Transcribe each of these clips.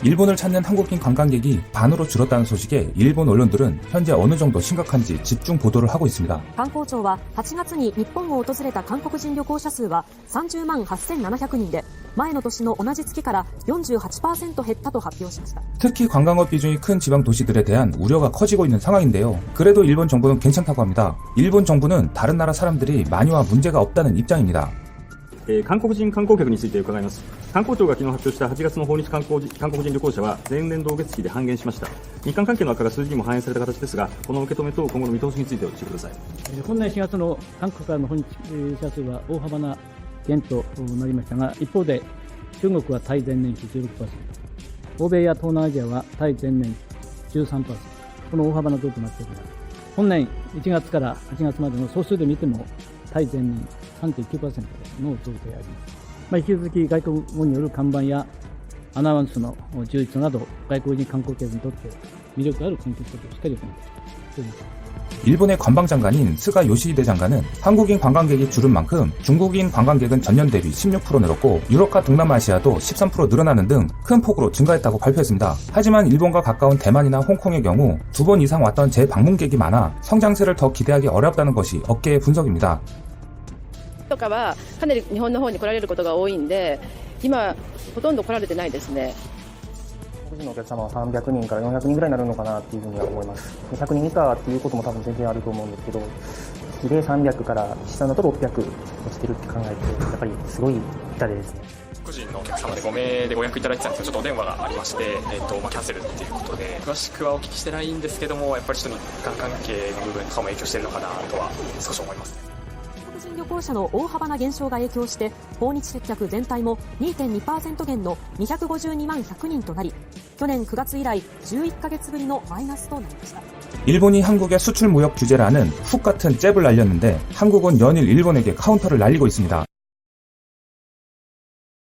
일본을 찾는 한국인 관광객이 반으로 줄었다는 소식에 일본 언론들은 현재 어느 정도 심각한지 집중 보도를 하고 있습니다. 観光庁は8月に日本を訪れた韓国人旅行者数は30万8700人で前の年の同じ月から 48% 減ったと発表しました。 특히 관광업 비중이 큰 지방 도시들에 대한 우려가 커지고 있는 상황인데요. 그래도 일본 정부는 괜찮다고 합니다. 일본 정부는 다른 나라 사람들이 많이 와 문제가 없다는 입장입니다. 韓国人観光客について伺います。観光庁が昨日発表した8月の訪日韓国人旅行者は前年同月比で半減しました。日韓関係の悪化が数字にも反映された形ですが、この受け止めと今後の見通しについて教えてください。本年4月の韓国からの訪日者数は大幅な減となりましたが、一方で中国は対前年比 16%、欧米や東南アジアは対前年比 13%、この大幅な増となっております。本年1月から8月までの総数で見ても対前年 3.9% の増であります。引き続き外国語による看板やアナウンスの充実など外国人観光客にとって魅力あるコンテンツをしっかり行っています。 일본의 관방장관인 스가 요시히데 장관은 한국인 관광객이 줄은 만큼 중국인 관광객은 전년 대비 16% 늘었고 유럽과 동남아시아도 13% 늘어나는 등 큰 폭으로 증가했다고 발표했습니다. 하지만 일본과 가까운 대만이나 홍콩의 경우 2번 이상 왔던 재방문객이 많아 성장세를 더 기대하기 어렵다는 것이 업계의 분석입니다. とかはかなり日本の方に来られることが多いんで、今ほとんど来られてないですね。個人のお客様は300人から400人ぐらいになるのかなっていうふうには思います。100人以下っていうことも多分全然あると思うんですけど、月で300から下だと600落ちてるって考えて、やっぱりすごい痛手ですね。個人のお客様で5名でご予約いただいてたんですけど、ちょっとお電話がありまして、キャンセルっていうことで、詳しくはお聞きしてないんですけども、やっぱりちょっと日韓関係の部分とかも影響してるのかなとは少し思います。 韓国人旅行者の大幅な減少が影響して訪日接客全体も 2.2% 減の252万100人となり去年9月以来11ヶ月ぶりのマイナスとなりました。 일본이 한국에 수출 무역 규제라는 훅 같은 잽을 날렸는데 한국은 연일 일본에게 카운터를 날리고 있습니다.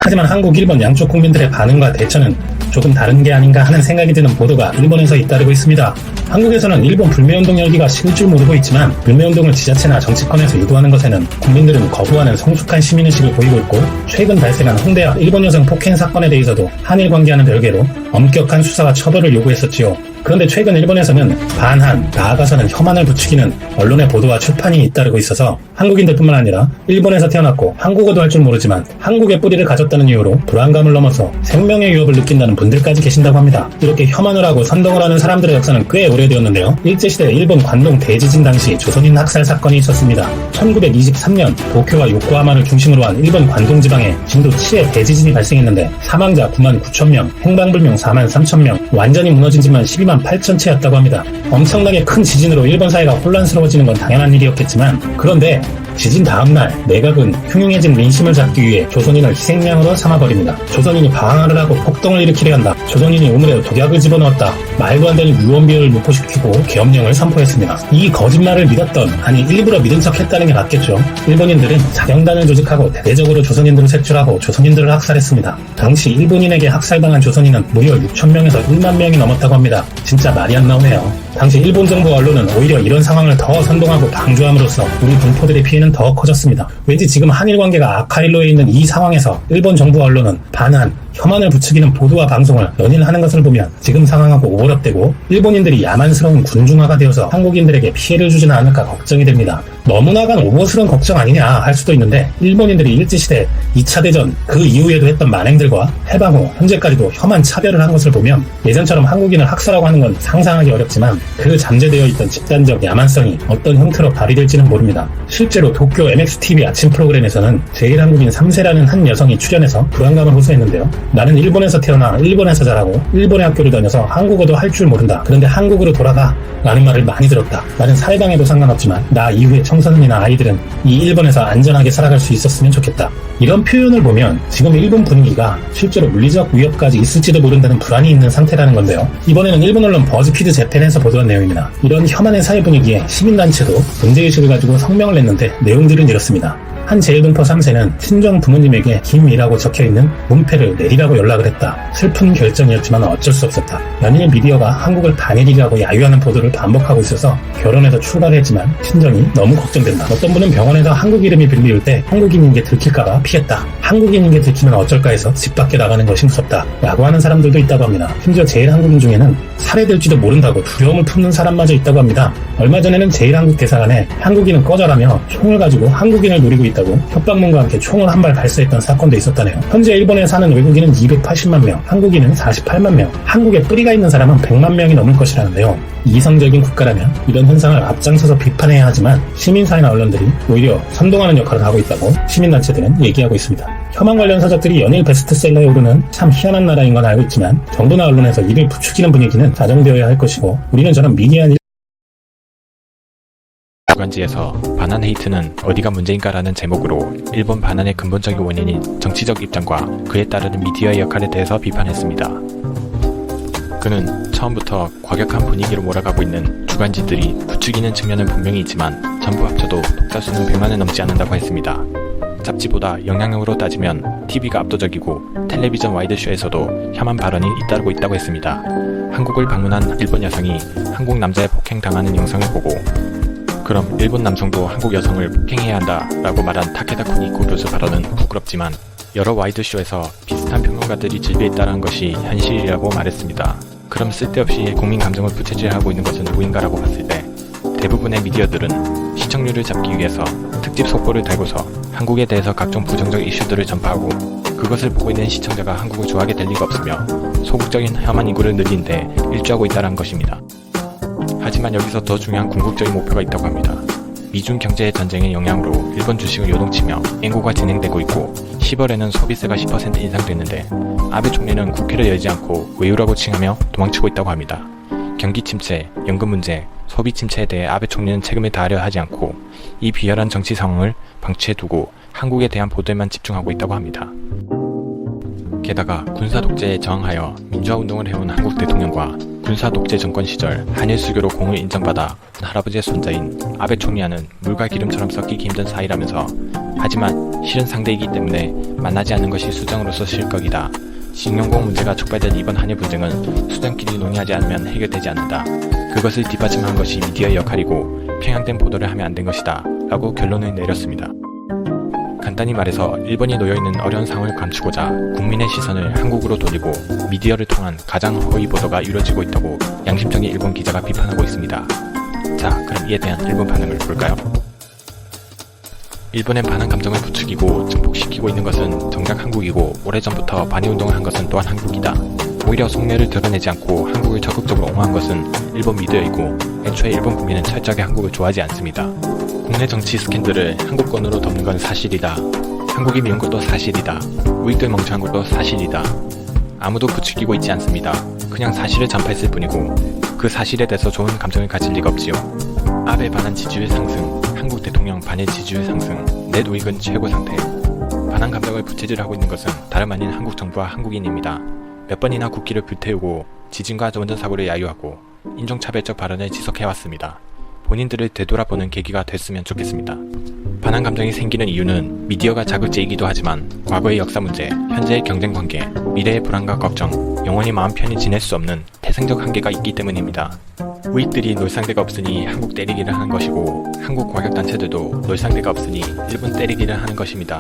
하지만 한국, 일본 양쪽 국민들의 반응과 대처는 조금 다른 게 아닌가 하는 생각이 드는 보도가 일본에서 잇따르고 있습니다. 한국에서는 일본 불매운동 열기가 식을 줄 모르고 있지만 불매운동을 지자체나 정치권에서 유도하는 것에는 국민들은 거부하는 성숙한 시민의식을 보이고 있고 최근 발생한 홍대 앞 일본 여성 폭행 사건에 대해서도 한일 관계와는 별개로 엄격한 수사와 처벌을 요구했었지요. 그런데 최근 일본에서는 반한, 나아가서는 혐한을 부추기는 언론의 보도와 출판이 잇따르고 있어서 한국인들뿐만 아니라 일본에서 태어났고 한국어도 할 줄 모르지만 한국의 뿌리를 가졌다는 이유로 불안감을 넘어서 생명의 위협을 느낀다는 분들까지 계신다고 합니다. 이렇게 혐한을 하고 선동을 하는 사람들의 역사는 꽤 오래되었는데요. 일제시대 일본 관동 대지진 당시 조선인 학살 사건이 있었습니다. 1923년 도쿄와 요코하마를 중심으로 한 일본 관동 지방에 진도 7의 대지진이 발생했는데 사망자 9만 9천 명, 행방불명 4만 3천 명, 완전히 무너진 집만 12만 8천 채였다고 합니다. 엄청나게 큰 지진으로 일본 사회가 혼란스러워지는 건 당연한 일이었겠지만 그런데 지진 다음날 내각은 흉흉해진 민심을 잡기 위해 조선인을 희생양으로 삼아버립니다. 조선인이 방황을 하고 폭동을 일으키려 한다. 조선인이 우물에 독약을 집어넣었다. 말도 안 되는 유언비어를 무포시키고 계엄령을 선포했습니다. 이 거짓말을 믿었던, 아니 일부러 믿은 척 했다는 게 맞겠죠. 일본인들은 사령단을 조직하고 대대적으로 조선인들을 색출하고 조선인들을 학살했습니다. 당시 일본인에게 학살당한 조선인은 무려 6,000명에서 1만 명이 넘었다고 합니다. 진짜 말이 안 나오네요. 당시 일본 정부 언론은 오히려 이런 상황을 더 선동하고 방조함으로써 우리 동포들의 피해는 더 커졌습니다. 왠지 지금 한일 관계가 악화일로에 있는 이 상황에서 일본 정부 언론은 반한, 혐한을 부추기는 보도와 방송을 연일 하는 것을 보면 지금 상황하고 오버랩되고 일본인들이 야만스러운 군중화가 되어서 한국인들에게 피해를 주지는 않을까 걱정이 됩니다. 너무나간 오버스러운 걱정 아니냐 할 수도 있는데 일본인들이 일제시대 2차 대전 그 이후에도 했던 만행들과 해방 후 현재까지도 혐한 차별을 한 것을 보면 예전처럼 한국인을 학살하고 하는 건 상상하기 어렵지만 그 잠재되어 있던 집단적 야만성이 어떤 형태로 발휘될지는 모릅니다. 실제로 도쿄 MXTV 아침 프로그램에서는 제1한국인 3세라는 한 여성이 출연해서 불안감을 호소했는데요. 나는 일본에서 태어나 일본에서 자라고 일본의 학교를 다녀서 한국어도 할 줄 모른다. 그런데 한국으로 돌아가 라는 말을 많이 들었다. 나는 살해당해도 상관없지만 나 이후에 청소년이나 아이들은 이 일본에서 안전하게 살아갈 수 있었으면 좋겠다. 이런 표현을 보면 지금 일본 분위기가 실제로 물리적 위협까지 있을지도 모른다는 불안이 있는 상태라는 건데요. 이번에는 일본 언론 버즈피드 재팬에서 보도한 내용입니다. 이런 혐한의 사회 분위기에 시민단체도 문제의식을 가지고 성명을 냈는데 내용들은 이렇습니다. 한 제1분포 3세는 친정 부모님에게 김이라고 적혀있는 문패를 내리라고 연락을 했다. 슬픈 결정이었지만 어쩔 수 없었다. 연일 미디어가 한국을 반일이라고 야유하는 보도를 반복하고 있어서 결혼해서 출발했지만 친정이 너무 걱정된다. 어떤 분은 병원에서 한국 이름이 불리울 때 한국인인 게 들킬까봐 피했다. 한국인인 게 들키면 어쩔까 해서 집 밖에 나가는 것이 무섭다 라고 하는 사람들도 있다고 합니다. 심지어 제1한국인 중에는 살해될지도 모른다고 두려움을 품는 사람마저 있다고 합니다. 얼마 전에는 제1한국 대사관에 한국인은 꺼져라며 총을 가지고 한국인을 노리고 있다고 협박문과 함께 총을 한 발 발사했던 사건도 있었다네요. 현재 일본에 사는 외국인은 280만 명, 한국인은 48만 명, 한국에 뿌리가 있는 사람은 100만 명이 넘을 것이라는데요. 이성적인 국가라면 이런 현상을 앞장서서 비판해야 하지만 시민사회나 언론들이 오히려 선동하는 역할을 하고 있다고 시민단체들은 얘기하고 있습니다. 혐한 관련 서적들이 연일 베스트셀러에 오르는 참 희한한 나라인 건 알고 있지만 정부나 언론에서 이를 부추기는 분위기는 자정되어야 할 것이고 우리는 저런 미개한 주간지에서 반한 헤이트는 어디가 문제인가라는 제목으로 일본 반한의 근본적인 원인인 정치적 입장과 그에 따르는 미디어의 역할에 대해서 비판했습니다. 그는 처음부터 과격한 분위기로 몰아가고 있는 주간지들이 부추기는 측면은 분명히 있지만 전부 합쳐도 독자 수는 100만을 넘지 않는다고 했습니다. 잡지보다 영향력으로 따지면 TV가 압도적이고 텔레비전 와이드쇼에서도 혐한 발언이 잇따르고 있다고 했습니다. 한국을 방문한 일본 여성이 한국 남자의 폭행당하는 영상을 보고 그럼 일본 남성도 한국 여성을 폭행해야 한다 라고 말한 타케다 쿠니코 교수 발언은 부끄럽지만 여러 와이드쇼에서 비슷한 평론가들이 질비했다는 것이 현실이라고 말했습니다. 그럼 쓸데없이 국민 감정을 부채질하고 있는 것은 누구인가라고 봤을 때 대부분의 미디어들은 시청률을 잡기 위해서 특집 속보를 달고서 한국에 대해서 각종 부정적 이슈들을 전파하고 그것을 보고 있는 시청자가 한국을 좋아하게 될 리가 없으며 소극적인 혐한 인구를 늘리는데 일조하고 있다는 것입니다. 하지만 여기서 더 중요한 궁극적인 목표가 있다고 합니다. 미중 경제 전쟁의 영향으로 일본 주식을 요동치며 엔고가 진행되고 있고 10월에는 소비세가 10% 인상됐는데 아베 총리는 국회를 열지 않고 외유라고 칭하며 도망치고 있다고 합니다. 경기 침체, 연금 문제, 소비 침체에 대해 아베 총리는 책임을 다하려 하지 않고 이 비열한 정치 상황을 방치해 두고 한국에 대한 보도에만 집중하고 있다고 합니다. 게다가 군사 독재에 저항하여 민주화 운동을 해온 한국 대통령과 군사 독재 정권 시절 한일 수교로 공을 인정받아 할아버지의 손자인 아베 총리와는 물과 기름처럼 섞이기 힘든 사이라면서 하지만 실은 상대이기 때문에 만나지 않는 것이 수장으로서 실격이다. 징용공 문제가 촉발된 이번 한일 분쟁은 수장끼리 논의하지 않으면 해결되지 않는다. 그것을 뒷받침한 것이 미디어의 역할이고 편향된 보도를 하면 안 된 것이다. 라고 결론을 내렸습니다. 간단히 말해서 일본이 놓여있는 어려운 상황을 감추고자 국민의 시선을 한국으로 돌리고 미디어를 통한 가장 허위 보도가 이루어지고 있다고 양심적인 일본 기자가 비판하고 있습니다. 자, 그럼 이에 대한 일본 반응을 볼까요? 일본의 반한 감정을 부추기고 증폭시키고 있는 것은 정작 한국이고 오래전부터 반일운동을 한 것은 또한 한국이다. 오히려 속내를 드러내지 않고 한국을 적극적으로 옹호한 것은 일본 미디어이고 애초에 일본 국민은 철저하게 한국을 좋아하지 않습니다. 국내 정치 스캔들을 한국권으로 덮는 건 사실이다. 한국이 미운 것도 사실이다. 우익들 멍청한 것도 사실이다. 아무도 부추기고 있지 않습니다. 그냥 사실을 전파했을 뿐이고 그 사실에 대해서 좋은 감정을 가질 리가 없지요. 아베 반한 지지율 상승, 한국 대통령 반일 지지율 상승, 넷 우익은 최고 상태. 반한 감정을 부채질하고 있는 것은 다름 아닌 한국 정부와 한국인입니다. 몇 번이나 국기를 불태우고 지진과 원전사고를 야유하고 인종차별적 발언을 지속해왔습니다. 본인들을 되돌아보는 계기가 됐으면 좋겠습니다. 반한 감정이 생기는 이유는 미디어가 자극제이기도 하지만 과거의 역사 문제, 현재의 경쟁관계, 미래의 불안과 걱정, 영원히 마음 편히 지낼 수 없는 태생적 한계가 있기 때문입니다. 우익들이 놀상대가 없으니 한국 때리기를 하는 것이고 한국 과격단체들도 놀상대가 없으니 일본 때리기를 하는 것입니다.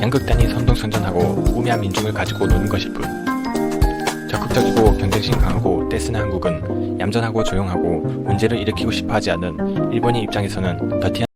양극단이 선동선전하고 우매한 민중을 가지고 노는 것일 뿐. 적극적이고 경쟁심 강하고 떼쓰는 한국은 얌전하고 조용하고 문제를 일으키고 싶어 하지 않은 일본의 입장에서는 더티한